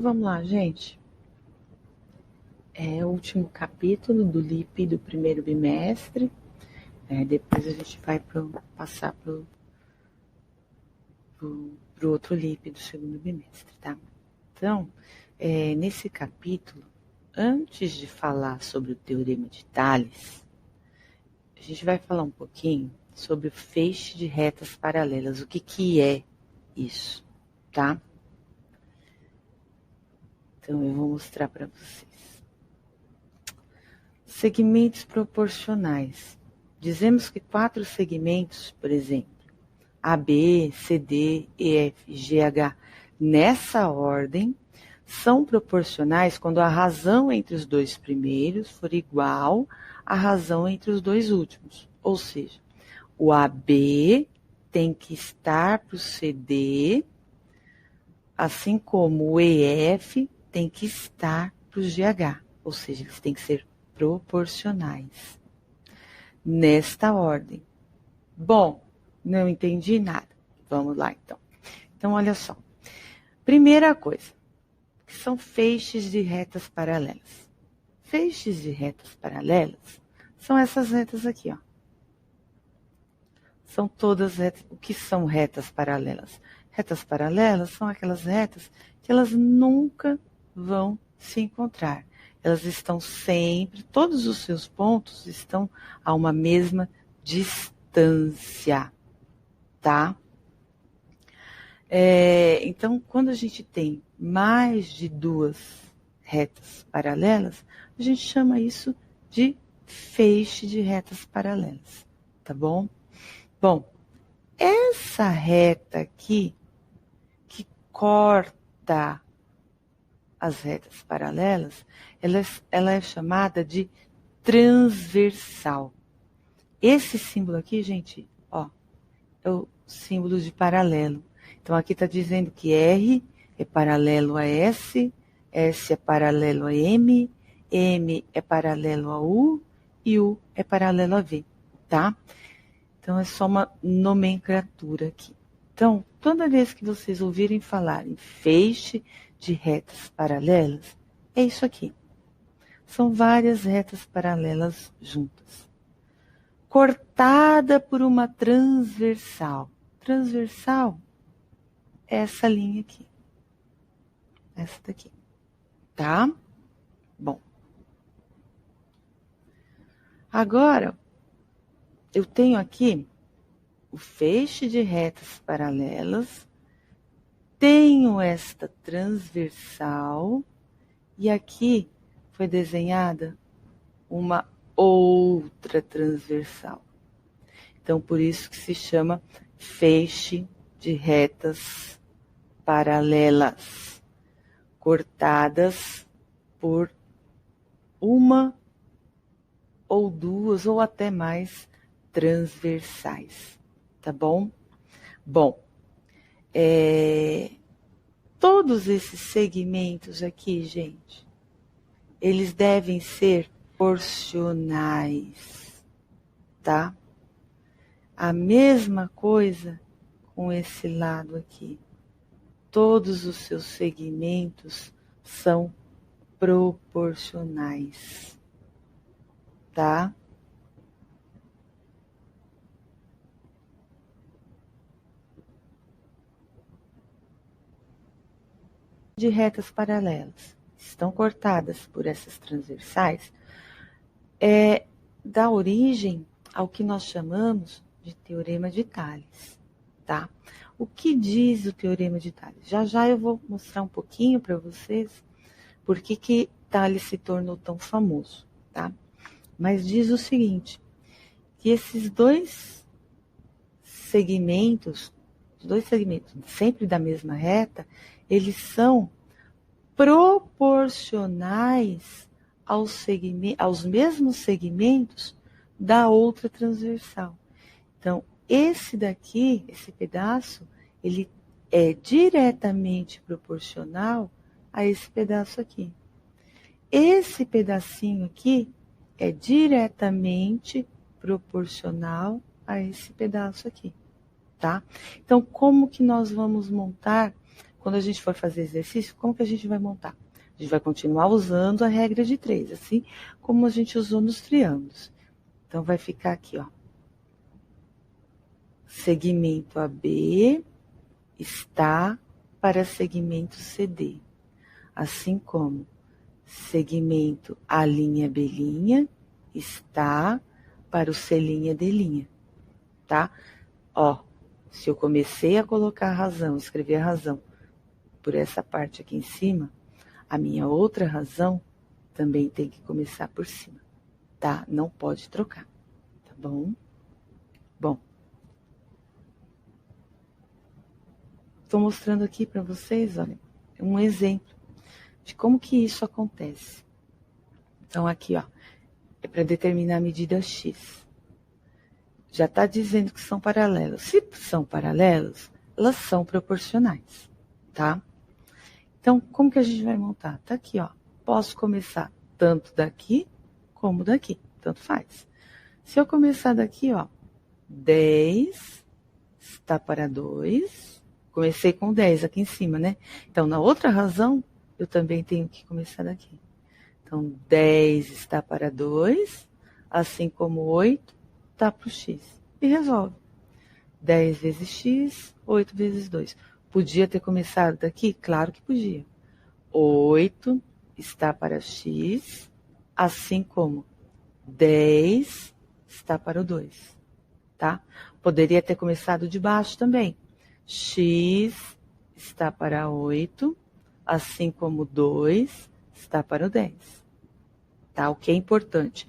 Vamos lá, gente. É o último capítulo do LIP do primeiro bimestre. Depois a gente vai passar para o outro LIP do segundo bimestre, tá? Então, nesse capítulo, antes de falar sobre o Teorema de Tales, a gente vai falar um pouquinho sobre o feixe de retas paralelas. O que é isso, tá? Então, eu vou mostrar para vocês. Segmentos proporcionais. Dizemos que 4 segmentos, por exemplo, AB, CD, EF, GH, nessa ordem, são proporcionais quando a razão entre os dois primeiros for igual à razão entre os dois últimos. Ou seja, o AB tem que estar para o CD, assim como o EF tem que estar para o GH. Ou seja, eles têm que ser proporcionais. Nesta ordem. Bom, não entendi nada. Vamos lá, então. Então, olha só. Primeira coisa, que são feixes de retas paralelas. Feixes de retas paralelas são essas retas aqui, ó. São todas retas. O que são retas paralelas? Retas paralelas são aquelas retas que elas nunca vão se encontrar. Elas estão sempre, todos os seus pontos estão a uma mesma distância, tá? Então, quando a gente tem mais de duas retas paralelas, a gente chama isso de feixe de retas paralelas, tá bom? Bom, essa reta aqui, que corta as retas paralelas, ela é chamada de transversal. Esse símbolo aqui, gente, ó, é o símbolo de paralelo. Então, aqui está dizendo que R é paralelo a S, S é paralelo a M, M é paralelo a U e U é paralelo a V, tá? Então, é só uma nomenclatura aqui. Então, toda vez que vocês ouvirem falar em feixe de retas paralelas, é isso aqui. São várias retas paralelas juntas. Cortada por uma transversal. Transversal é essa linha aqui. Essa daqui. Tá? Bom. Agora, eu tenho aqui o feixe de retas paralelas, tenho esta transversal e aqui foi desenhada uma outra transversal. Então, por isso que se chama feixe de retas paralelas, cortadas por uma ou duas ou até mais transversais, tá bom? Bom, todos esses segmentos aqui, gente, eles devem ser proporcionais, tá? A mesma coisa com esse lado aqui. Todos os seus segmentos são proporcionais, tá? De retas paralelas estão cortadas por essas transversais, dá origem ao que nós chamamos de Teorema de Tales, tá? O que diz o Teorema de Tales? Já já eu vou mostrar um pouquinho para vocês por que Tales se tornou tão famoso, tá? Mas diz o seguinte, que esses dois segmentos sempre da mesma reta, eles são proporcionais aos mesmos segmentos da outra transversal. Então, esse daqui, esse pedaço, ele é diretamente proporcional a esse pedaço aqui. Esse pedacinho aqui é diretamente proporcional a esse pedaço aqui, tá? Então, como que nós vamos montar quando a gente for fazer exercício, como que a gente vai montar? A gente vai continuar usando a regra de 3, assim como a gente usou nos triângulos. Então, vai ficar aqui, ó. Segmento AB está para segmento CD. Assim como segmento A', B' está para o C', D', tá? Ó, se eu comecei a colocar a razão, escrever a razão por essa parte aqui em cima, a minha outra razão também tem que começar por cima, tá? Não pode trocar, tá bom? Bom, estou mostrando aqui para vocês, olha, um exemplo de como que isso acontece. Então, aqui, ó, é para determinar a medida X. Já está dizendo que são paralelos. Se são paralelos, elas são proporcionais, tá? Então, como que a gente vai montar? Tá aqui, ó. Posso começar tanto daqui como daqui, tanto faz. Se eu começar daqui, ó, 10 está para 2. Comecei com 10 aqui em cima, né? Então, na outra razão, eu também tenho que começar daqui. Então, 10 está para 2, assim como 8 está para o x. E resolve. 10 vezes x, 8 vezes 2. Podia ter começado daqui? Claro que podia. 8 está para x, assim como 10 está para o 2. Tá? Poderia ter começado de baixo também. X está para 8, assim como 2 está para o 10. Tá? O que é importante?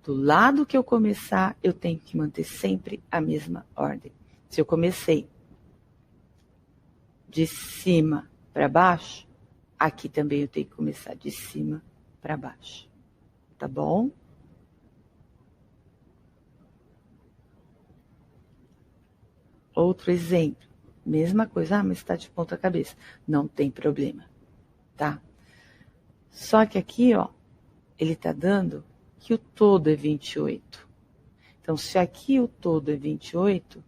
Do lado que eu começar, eu tenho que manter sempre a mesma ordem. Se eu comecei de cima para baixo, aqui também eu tenho que começar de cima para baixo. Tá bom? Outro exemplo. Mesma coisa, mas está de ponta cabeça. Não tem problema, tá? Só que aqui, ó, ele está dando que o todo é 28. Então, se aqui o todo é 28,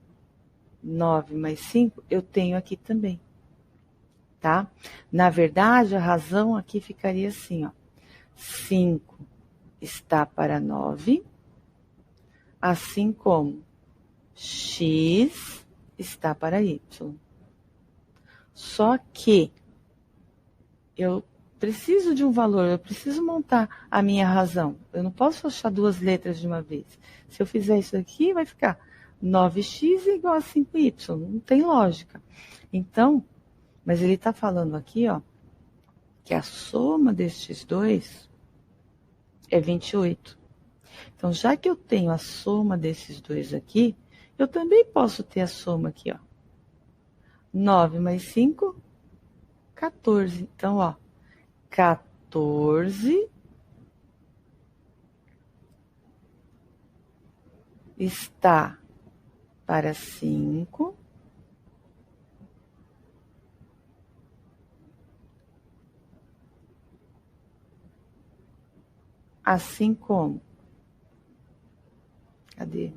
9 mais 5, eu tenho aqui também, tá? Na verdade, a razão aqui ficaria assim, ó. 5 está para 9, assim como x está para y. Só que eu preciso de um valor, eu preciso montar a minha razão. Eu não posso achar duas letras de uma vez. Se eu fizer isso aqui, vai ficar 9x igual a 5y. Não tem lógica. Então, mas ele está falando aqui, ó, que a soma destes dois é 28. Então, já que eu tenho a soma desses dois aqui, eu também posso ter a soma aqui, ó. 9 mais 5, 14. Então, ó, 14 está para 5, assim como, cadê?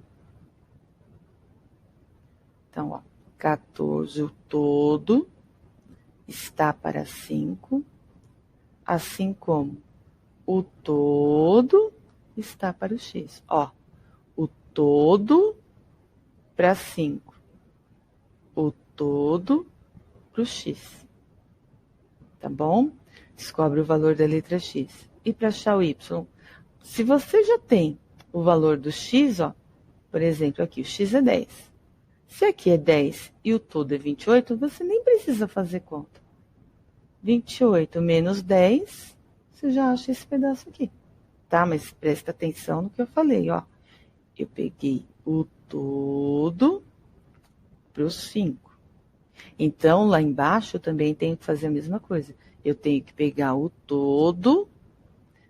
Então, ó, 14 o todo está para 5, assim como o todo está para o x. Ó, o todo para 5, o todo para o x. Tá bom? Descobre o valor da letra x. E para achar o y? Se você já tem o valor do x, ó, por exemplo, aqui o x é 10. Se aqui é 10 e o todo é 28, você nem precisa fazer conta. 28 menos 10, você já acha esse pedaço aqui. Tá? Mas presta atenção no que eu falei, ó. Eu peguei o todo para os 5. Então, lá embaixo, eu também tenho que fazer a mesma coisa. Eu tenho que pegar o todo.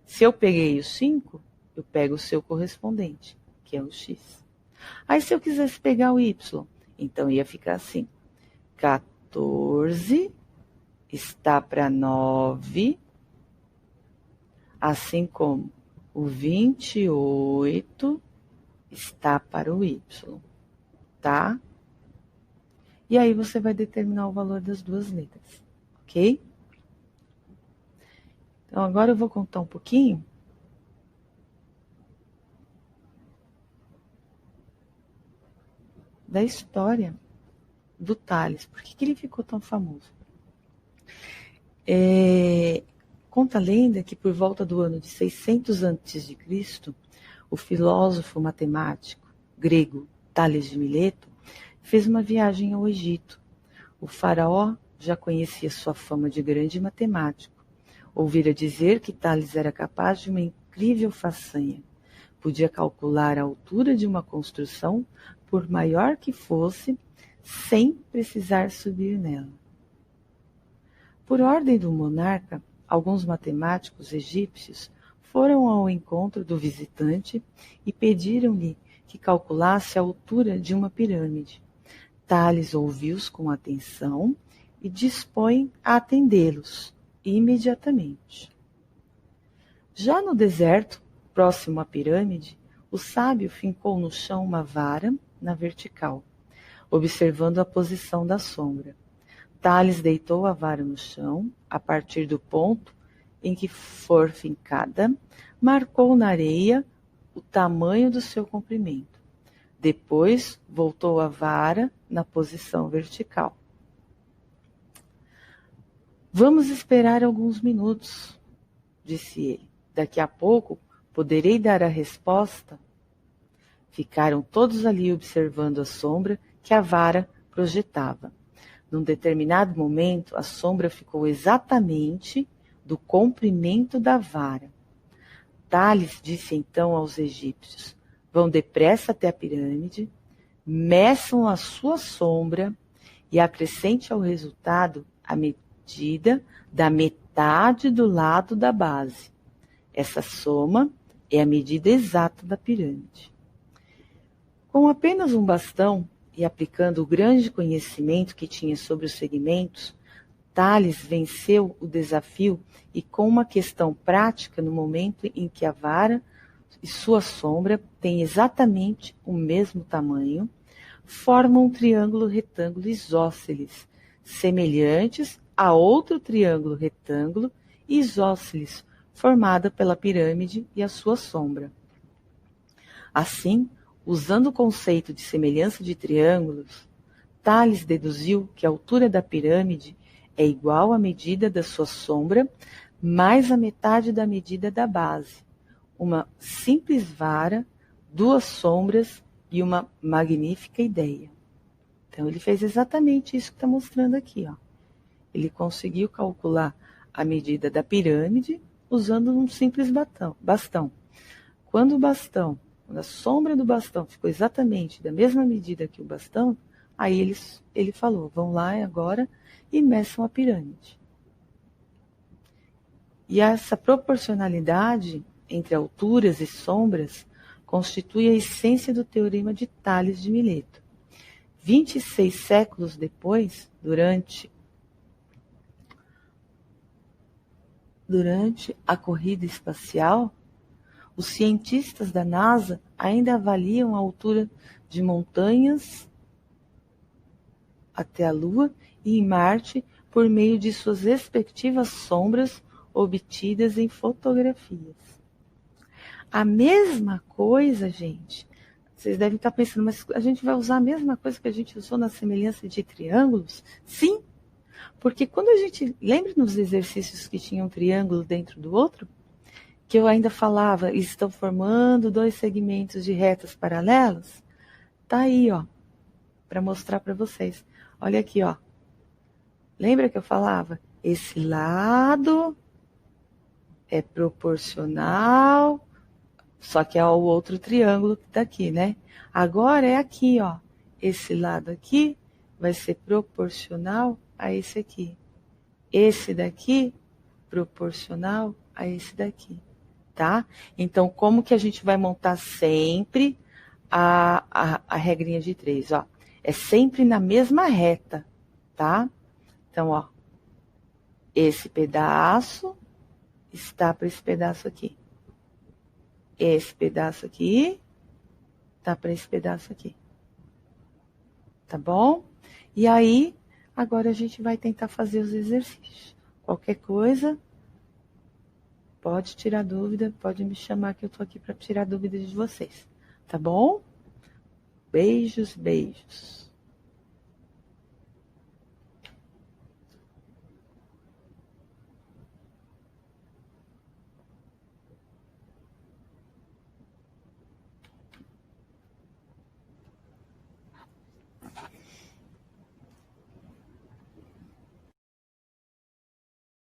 Se eu peguei o 5, eu pego o seu correspondente, que é o x. Aí, se eu quisesse pegar o y, então ia ficar assim. 14 está para 9, assim como o 28 está para o y, tá? E aí você vai determinar o valor das duas letras. ok? Então, agora eu vou contar um pouquinho da história do Tales. Por que ele ficou tão famoso? Conta a lenda que por volta do ano de 600 a.C., o filósofo matemático grego Tales de Mileto fez uma viagem ao Egito. O faraó já conhecia sua fama de grande matemático. Ouvira dizer que Tales era capaz de uma incrível façanha. Podia calcular a altura de uma construção, por maior que fosse, sem precisar subir nela. Por ordem do monarca, alguns matemáticos egípcios foram ao encontro do visitante e pediram-lhe que calculasse a altura de uma pirâmide. Tales ouviu-os com atenção e dispõe a atendê-los imediatamente. Já no deserto, próximo à pirâmide, o sábio fincou no chão uma vara na vertical, observando a posição da sombra. Tales deitou a vara no chão, a partir do ponto em que for fincada, marcou na areia o tamanho do seu comprimento. Depois, voltou a vara na posição vertical. Vamos esperar alguns minutos, disse ele. Daqui a pouco poderei dar a resposta. Ficaram todos ali observando a sombra que a vara projetava. Num determinado momento, a sombra ficou exatamente do comprimento da vara. Tales disse então aos egípcios: vão depressa até a pirâmide, meçam a sua sombra e acrescente ao resultado a medida da metade do lado da base. Essa soma é a medida exata da pirâmide. Com apenas um bastão e aplicando o grande conhecimento que tinha sobre os segmentos, Tales venceu o desafio e com uma questão prática no momento em que a vara e sua sombra têm exatamente o mesmo tamanho, formam um triângulo retângulo isósceles, semelhantes a outro triângulo retângulo isósceles, formada pela pirâmide e a sua sombra. Assim, usando o conceito de semelhança de triângulos, Tales deduziu que a altura da pirâmide é igual à medida da sua sombra mais a metade da medida da base. Uma simples vara, duas sombras e uma magnífica ideia. Então, ele fez exatamente isso que está mostrando aqui. Ó. Ele conseguiu calcular a medida da pirâmide usando um simples bastão. Quando a sombra do bastão ficou exatamente da mesma medida que o bastão, aí ele falou, vão lá agora e meçam a pirâmide. E essa proporcionalidade entre alturas e sombras constitui a essência do teorema de Tales de Mileto. 26 séculos depois, durante a corrida espacial, os cientistas da NASA ainda avaliam a altura de montanhas até a Lua e em Marte por meio de suas respectivas sombras obtidas em fotografias. A mesma coisa, gente, vocês devem estar pensando, mas a gente vai usar a mesma coisa que a gente usou na semelhança de triângulos? Sim, porque quando a gente... Lembra nos exercícios que tinham um triângulo dentro do outro? Que eu ainda falava, estão formando dois segmentos de retas paralelas? Tá aí, ó, para mostrar para vocês. Olha aqui, ó. Lembra que eu falava? Esse lado é proporcional, só que é o outro triângulo que tá aqui, né? Agora é aqui, ó. Esse lado aqui vai ser proporcional a esse aqui. Esse daqui, proporcional a esse daqui. Tá? Então, como que a gente vai montar sempre a regrinha de 3? Ó? É sempre na mesma reta, tá? Então, ó, esse pedaço está para esse pedaço aqui. Esse pedaço aqui está para esse pedaço aqui. Tá bom? E aí, Agora a gente vai tentar fazer os exercícios. Qualquer coisa, pode tirar dúvida, pode me chamar que eu tô aqui para tirar dúvidas de vocês. Tá bom? Beijos, beijos.